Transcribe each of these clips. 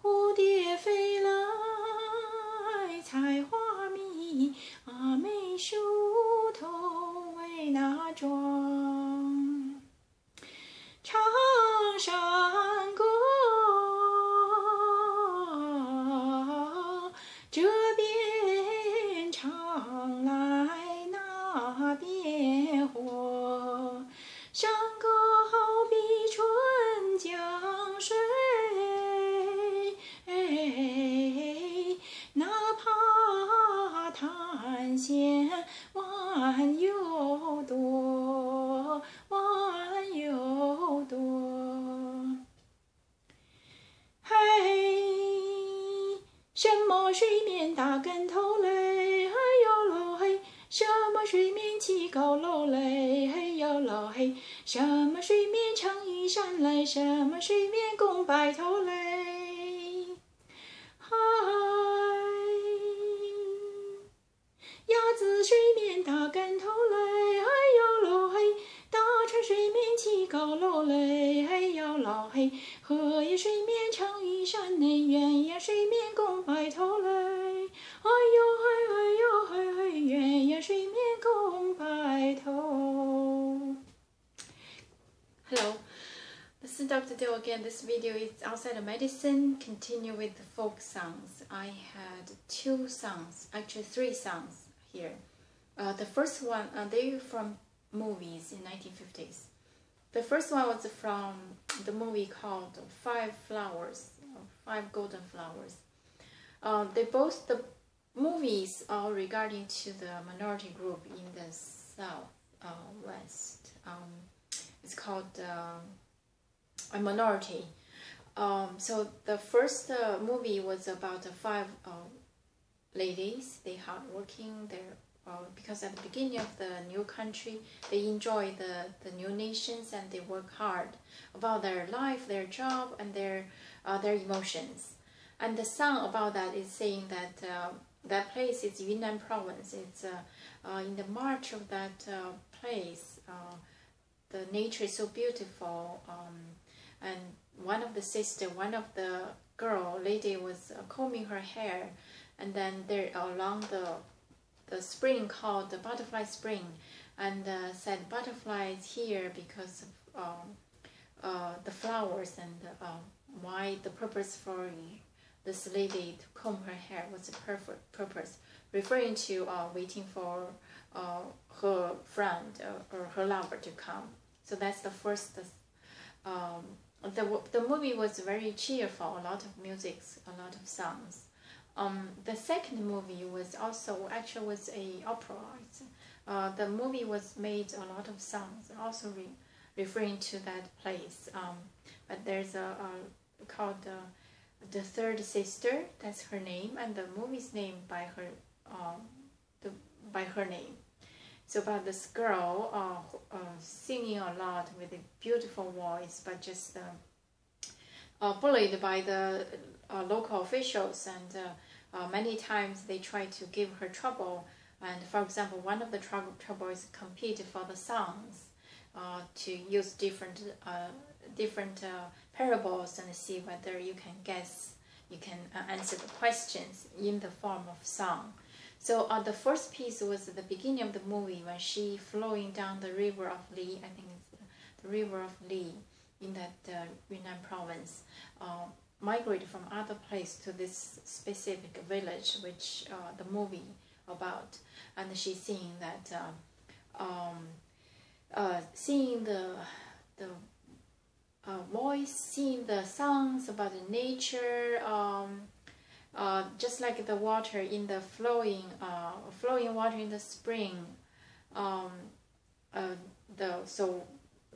蝴蝶飞来采花蜜，阿妹梳头为那妆。长山歌，这边唱来那边和，山歌好比春江水，哪怕滩险弯又多，弯又多。嘿，什么水面打跟头嘞？嘿呦喽嘿，什么水面起高楼嘞？嘿呦喽嘿，什么水面撑雨伞嘞？什么水面拱白头嘞？嗨，鸭子水面打跟头嘞？嘿呦喽嘿，大船水面起高楼嘞？嘿呦喽嘿，荷叶水面撑雨伞嘞？鸳鸯水面拱白头嘞？哎呦嘿，哎呦嘿嘿，鸳鸯水面拱白头。Hello, this is Dr. Dill again. This video is outside of medicine. Continue with the folk songs. I had 2 songs, actually 3 songs here. The first one, they from movies in 1950s. The first one was from the movie called Five Flowers, Five Golden Flowers. The movies are regarding to the minority group in the South West. It's called a minority. So the first movie was about 5 ladies. They hard working. Because at the beginning of the new country, they enjoy the new nations and they work hard about their life, their job, and their emotions. And the song about that is saying that that place is Yunnan province. It's in the march of that place. The nature is so beautiful, and one of the girl lady was combing her hair, and then there along the spring called the butterfly spring, and said butterflies here because of the flowers, and why the purpose for this lady to comb her hair was a perfect purpose, referring to waiting for her friend or her lover to come. So that's the first. The movie was very cheerful, a lot of music, a lot of songs. The second movie was also actually was a opera. The movie was made a lot of songs, also referring to that place. But there's a called The Third Sister. That's her name, and the movie's named by her name. So about this girl singing a lot with a beautiful voice, but just bullied by the local officials, and many times they try to give her trouble. And for example, one of the trouble is compete for the songs, to use different parables and see whether you can guess, you can answer the questions in the form of song. So the first piece was at the beginning of the movie when she flowing down the river of Li. I think it's the river of Li in that Yunnan province. Migrated from other place to this specific village, which the movie about, and she's seeing that, seeing the voice, seeing the songs about the nature. Just like the water in the flowing water in the spring. So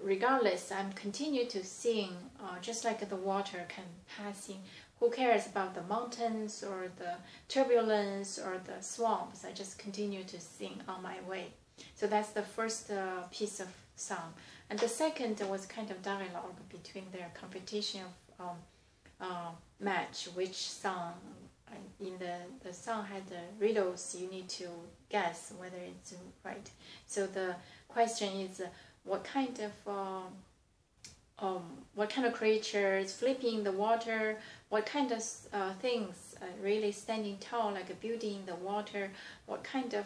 regardless, I'm continue to sing, just like the water can passing. Who cares about the mountains or the turbulence or the swamps? I just continue to sing on my way. So that's the first piece of song. And the second was kind of dialogue between their competition of match, which song. In the song had the riddles, you need to guess whether it's right. So the question is, what kind what kind of creatures flipping the water, what kind of things really standing tall like a building in the water, what kind of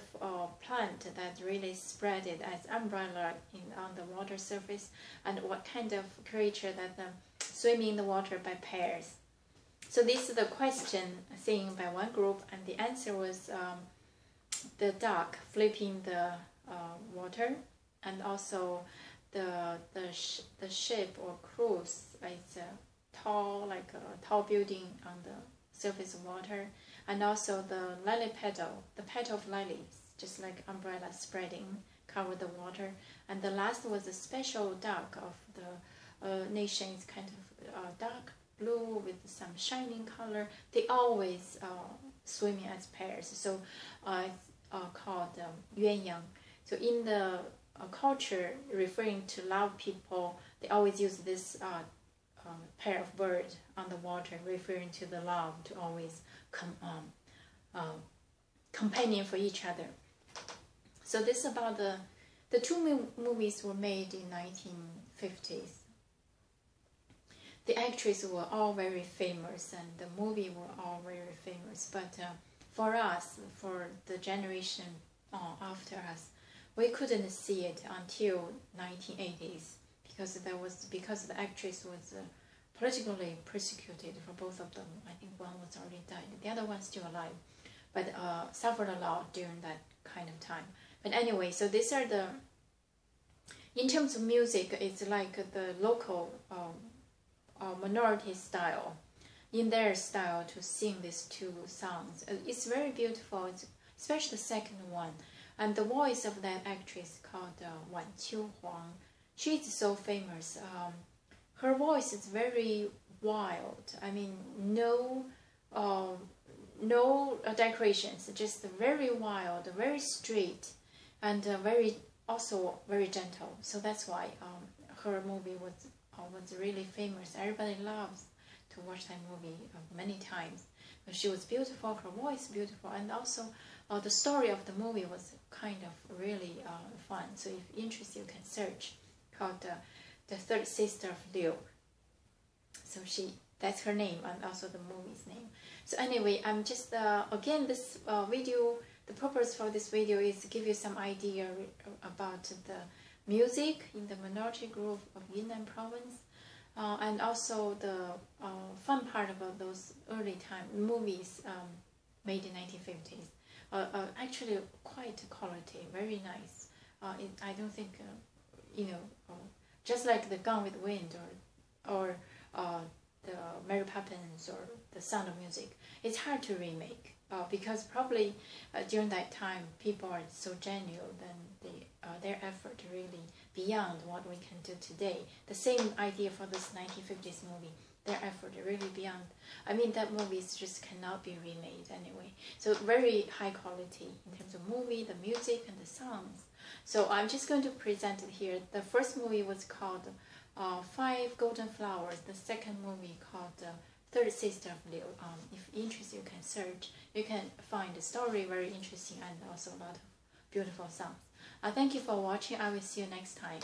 plant that really spread it as umbrella on the water surface, and what kind of creature that swimming in the water by pairs. So this is the question seen by one group, and the answer was the duck flipping the water, and also the ship or cruise is tall, like a tall building on the surface of water, and also the lily petal, the petal of lilies, just like umbrella spreading, cover the water. And the last was a special duck of the nation, is kind of dark blue with some shining color. They always swimming as pairs, so it's called Yunnan. So in the culture referring to love people, they always use this pair of birds on the water, referring to the love, to always companion for each other. So this is about the two movies were made in 1950s. The actresses were all very famous, and the movie were all very famous. But for us, for the generation after us, we couldn't see it until 1980s, because the actress was politically persecuted for both of them. I think one was already died, the other one's still alive, but suffered a lot during that kind of time. But anyway, so these are in terms of music, it's like the local minority style, in their style to sing these two songs. It's very beautiful, especially the second one. And the voice of that actress called Wan Qiu Huang, she's so famous. Her voice is very wild. I mean, no decorations, just very wild, very straight, and also very gentle. So that's why her movie was really famous. Everybody loves to watch that movie many times. But she was beautiful, her voice beautiful, and also the story of the movie was kind of really fun. So if you're interested, you can search, called The Third Sister of Liu. So that's her name, and also the movie's name. So anyway, I'm just again, this video, the purpose for this video is to give you some idea about the music in the minority group of Yunnan province, and also the fun part about those early time movies made in 1950s. Actually quite quality, very nice. I don't think, just like the Gone with the Wind or the Mary Poppins or the Sound of Music, it's hard to remake because probably during that time people are so genuine, then their effort really beyond what we can do today. The same idea for this 1950s movie. Their effort really beyond. I mean, that movie just cannot be remade anyway. So very high quality in terms of movie, the music, and the songs. So I'm just going to present it here. The first movie was called Five Golden Flowers. The second movie called Third Sister of Liu. If you're interested, you can search. You can find the story very interesting and also a lot of beautiful songs. Thank you for watching. I will see you next time.